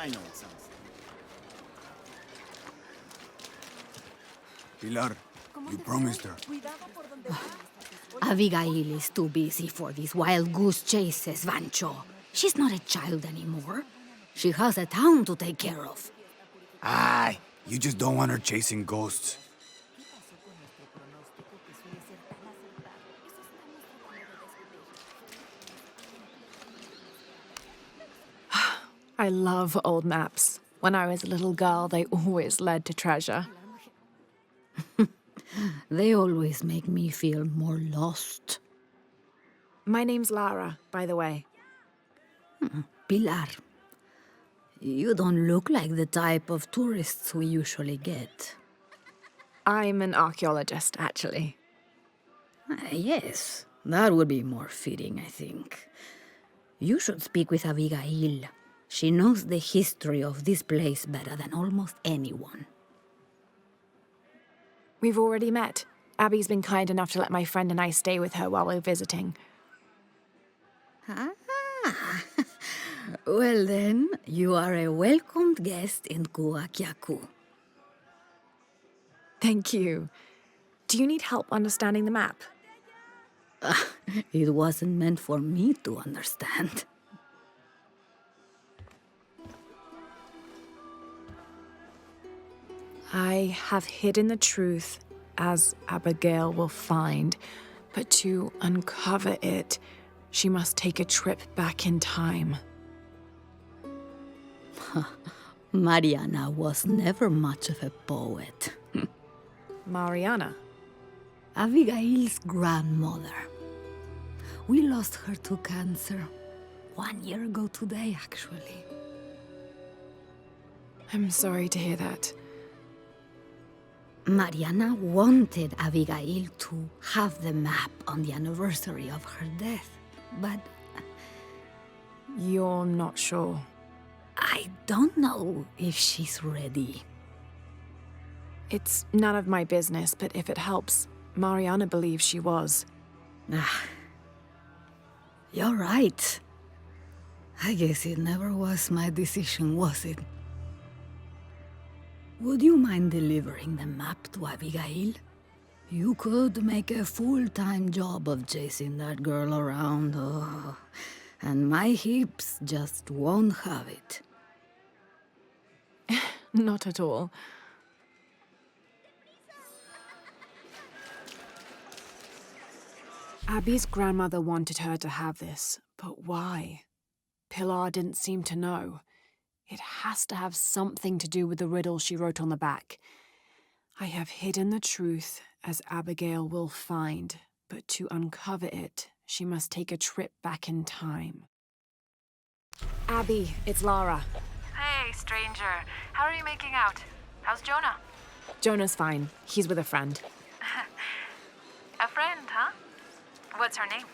I know it sounds. Pilar, you promised her. Abigail is too busy for these wild goose chases, Vancho. She's not a child anymore. She has a town to take care of. Aye, you just don't want her chasing ghosts. I love old maps. When I was a little girl, they always led to treasure. They always make me feel more lost. My name's Lara, by the way. Pilar, you don't look like the type of tourists we usually get. I'm an archaeologist, actually. Yes, that would be more fitting, I think. You should speak with Abigail. She knows the history of this place better than almost anyone. We've already met. Abby's been kind enough to let my friend and I stay with her while we're visiting. Ah, well then, you are a welcomed guest in Kuakyaku. Thank you. Do you need help understanding the map? It wasn't meant for me to understand. I have hidden the truth, as Abigail will find, but to uncover it, she must take a trip back in time. Mariana was never much of a poet. Mariana? Abigail's grandmother. We lost her to cancer 1 year ago today, actually. I'm sorry to hear that. Mariana wanted Abigail to have the map on the anniversary of her death, but You're not sure. I don't know if she's ready. It's none of my business, but if it helps, Mariana believes she was. You're right. I guess it never was my decision, was it? Would you mind delivering the map to Abigail? You could make a full-time job of chasing that girl around, and my hips just won't have it. Not at all. Abby's grandmother wanted her to have this, but why? Pilar didn't seem to know. It has to have something to do with the riddle she wrote on the back. I have hidden the truth, as Abigail will find, but to uncover it, she must take a trip back in time. Abby, it's Lara. Hey, stranger. How are you making out? How's Jonah? Jonah's fine. He's with a friend. A friend, huh? What's her name?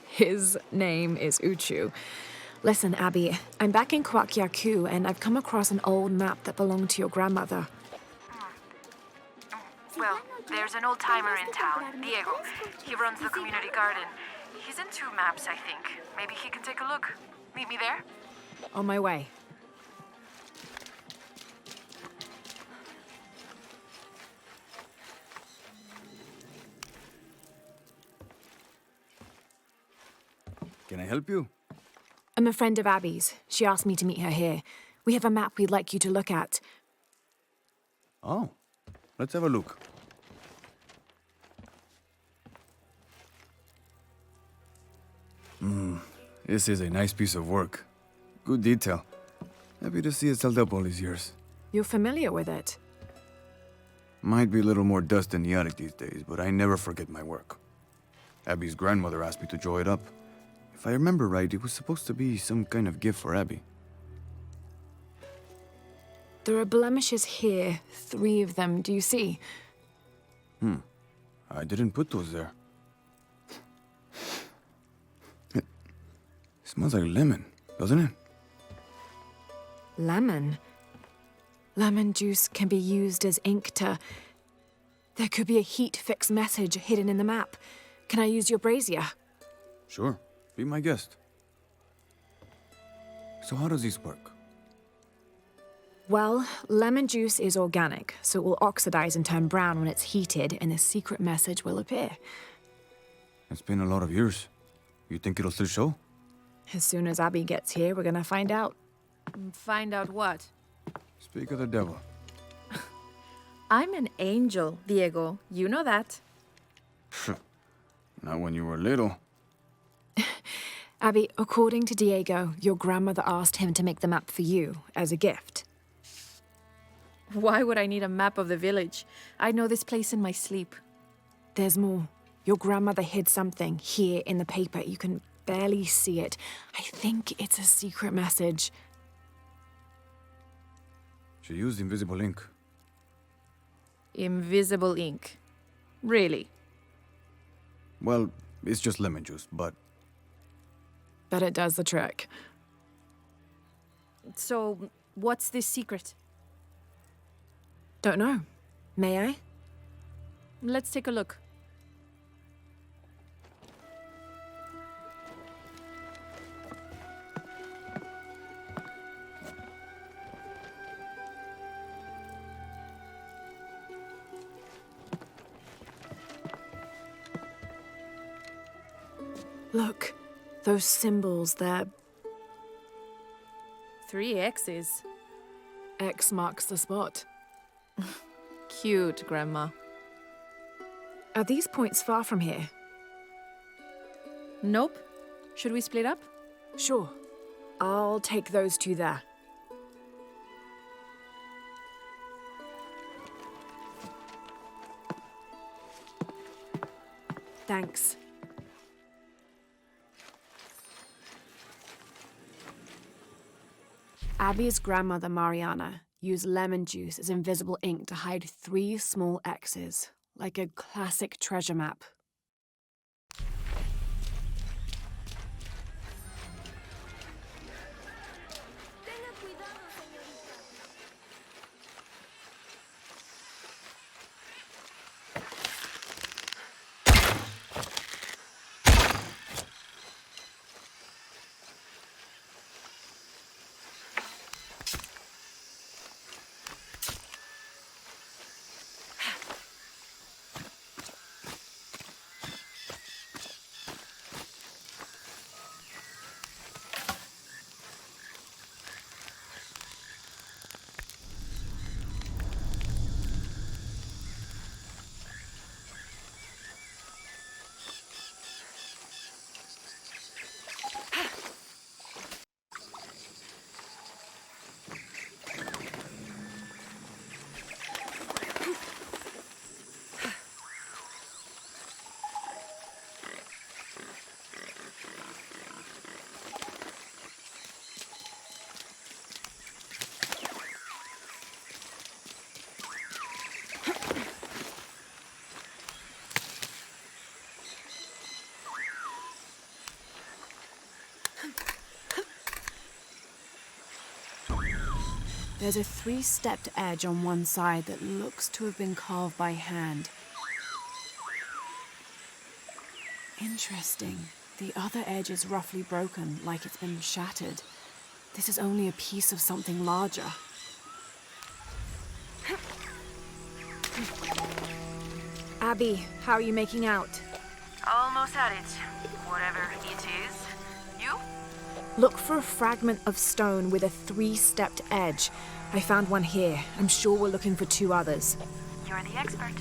His name is Uchu. Listen, Abby, I'm back in Kuakyaku, and I've come across an old map that belonged to your grandmother. Well, there's an old-timer in town, Diego. He runs the community garden. He's into maps, I think. Maybe he can take a look. Meet me there? On my way. Can I help you? I'm a friend of Abby's. She asked me to meet her here. We have a map we'd like you to look at. Oh, let's have a look. This is a nice piece of work. Good detail. Happy to see it's held up all these years. You're familiar with it? Might be a little more dust in the attic these days, but I never forget my work. Abby's grandmother asked me to draw it up. If I remember right, it was supposed to be some kind of gift for Abby. There are blemishes here, 3 of them, do you see? I didn't put those there. It smells like lemon, doesn't it? Lemon? Lemon juice can be used as ink to... There could be a heat-fix message hidden in the map. Can I use your brazier? Sure, be my guest. So how does this work? Well, lemon juice is organic, so it will oxidize and turn brown when it's heated, and the secret message will appear. It's been a lot of years. You think it'll still show? As soon as Abby gets here, we're gonna find out. Find out what? Speak of the devil. I'm an angel, Diego. You know that. Not when you were little. Abby, according to Diego, your grandmother asked him to make the map for you as a gift. Why would I need a map of the village? I know this place in my sleep. There's more. Your grandmother hid something here in the paper. You can barely see it. I think it's a secret message. She used invisible ink. Invisible ink. Really? Well, it's just lemon juice, but But it does the trick. So, what's this secret? Don't know. May I? Let's take a look. Look, those symbols, they're 3 X's. X marks the spot. Cute, Grandma. Are these points far from here? Nope. Should we split up? Sure. I'll take those two there. Thanks. Abby's grandmother, Mariana, used lemon juice as invisible ink to hide 3 small X's, like a classic treasure map. There's a 3-stepped edge on one side that looks to have been carved by hand. Interesting. The other edge is roughly broken, like it's been shattered. This is only a piece of something larger. Abby, how are you making out? Almost at it. Whatever it is. You? Look for a fragment of stone with a 3-stepped edge. I found one here. I'm sure we're looking for 2 others. You're the expert.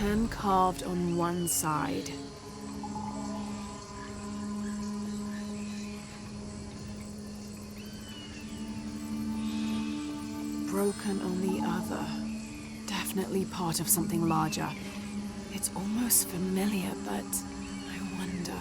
Hand carved on one side. Broken on the other. Definitely part of something larger. It's almost familiar, but I wonder.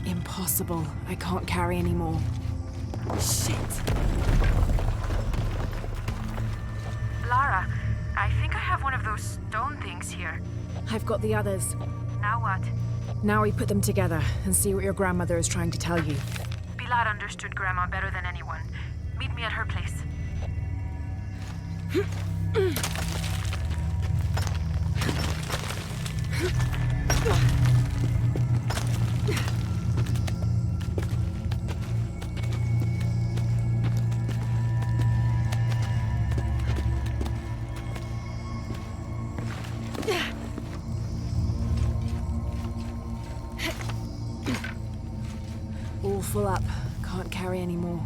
Impossible. I can't carry anymore. Shit. Lara, I think I have one of those stone things here. I've got the others. Now what? Now we put them together and see what your grandmother is trying to tell you. Pilar understood Grandma better than anyone. Meet me at her place. All full up. Can't carry anymore.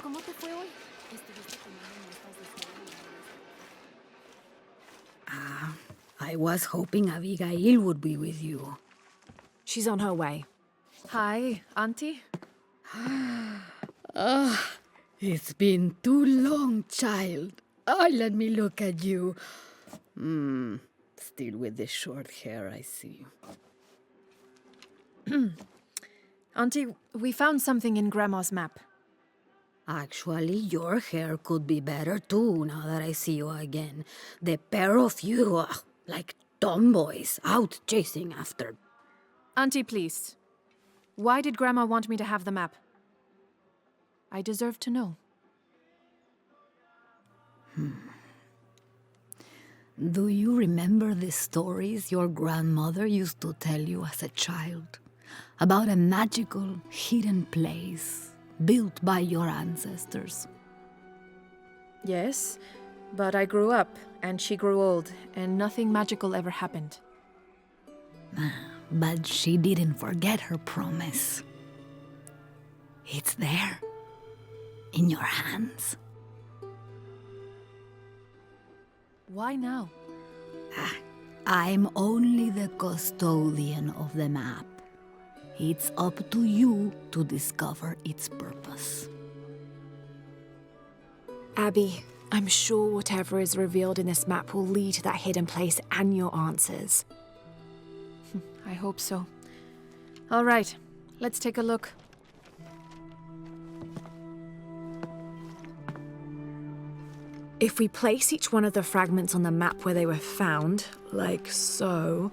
¿Cómo te fue hoy? ¿Estuviste tomando muestras de sangre? I was hoping Abigail would be with you. She's on her way. Hi, Auntie. It's been too long, child. Oh, let me look at you. Still with the short hair, I see. Auntie, we found something in Grandma's map. Actually, your hair could be better too, now that I see you again. The pair of you, like tomboys, out chasing after. Auntie, please. Why did Grandma want me to have the map? I deserve to know. Do you remember the stories your grandmother used to tell you as a child? About a magical, hidden place built by your ancestors? Yes, but I grew up, and she grew old, and nothing magical ever happened. But she didn't forget her promise. It's there, in your hands. Why now? I'm only the custodian of the map. It's up to you to discover its purpose. Abby, I'm sure whatever is revealed in this map will lead to that hidden place and your answers. I hope so. All right, let's take a look. If we place each one of the fragments on the map where they were found, like so...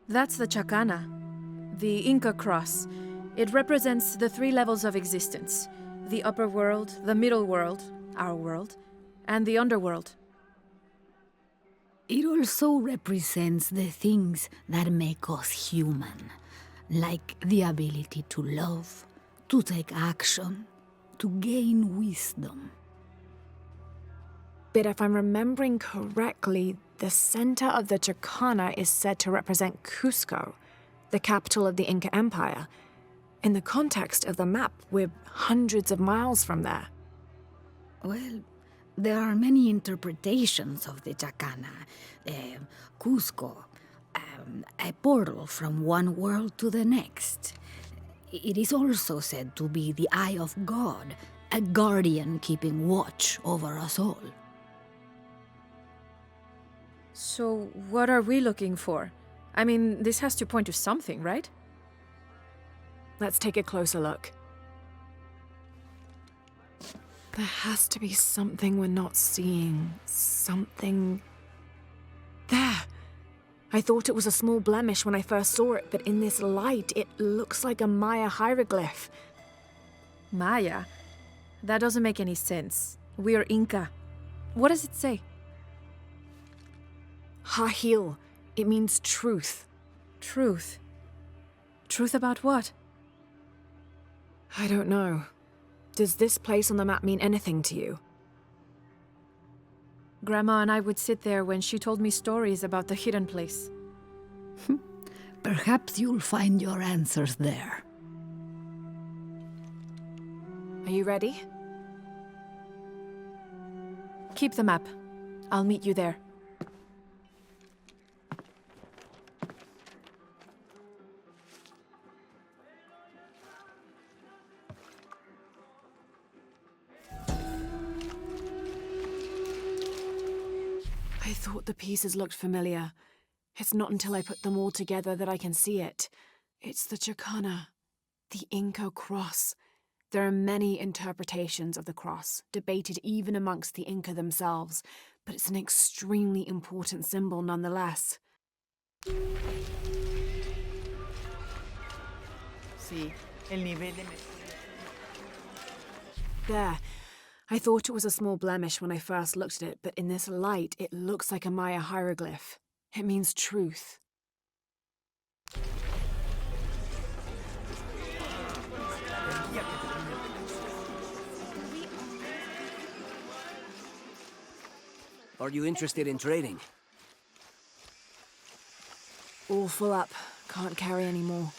That's the Chacana, the Inca cross. It represents the 3 levels of existence: the upper world, the middle world, our world, and the underworld. It also represents the things that make us human, like the ability to love, to take action, to gain wisdom. But if I'm remembering correctly, the center of the Chacana is said to represent Cusco, the capital of the Inca Empire. In the context of the map, we're hundreds of miles from there. Well, there are many interpretations of the Chacana. Cusco, a portal from one world to the next. It is also said to be the eye of God, a guardian keeping watch over us all. So, what are we looking for? I mean, this has to point to something, right? Let's take a closer look. There has to be something we're not seeing. Something... There! I thought it was a small blemish when I first saw it, but in this light, it looks like a Maya hieroglyph. Maya? That doesn't make any sense. We're Inca. What does it say? Hahil. It means truth. Truth. Truth about what? I don't know. Does this place on the map mean anything to you? Grandma and I would sit there when she told me stories about the hidden place. Perhaps you'll find your answers there. Are you ready? Keep the map. I'll meet you there. I thought the pieces looked familiar. It's not until I put them all together that I can see it. It's the Chacana, the Inca cross. There are many interpretations of the cross, debated even amongst the Inca themselves, but it's an extremely important symbol nonetheless. Sí, el nivel de... There. I thought it was a small blemish when I first looked at it, but in this light, it looks like a Maya hieroglyph. It means truth. Are you interested in trading? All full up. Can't carry any more.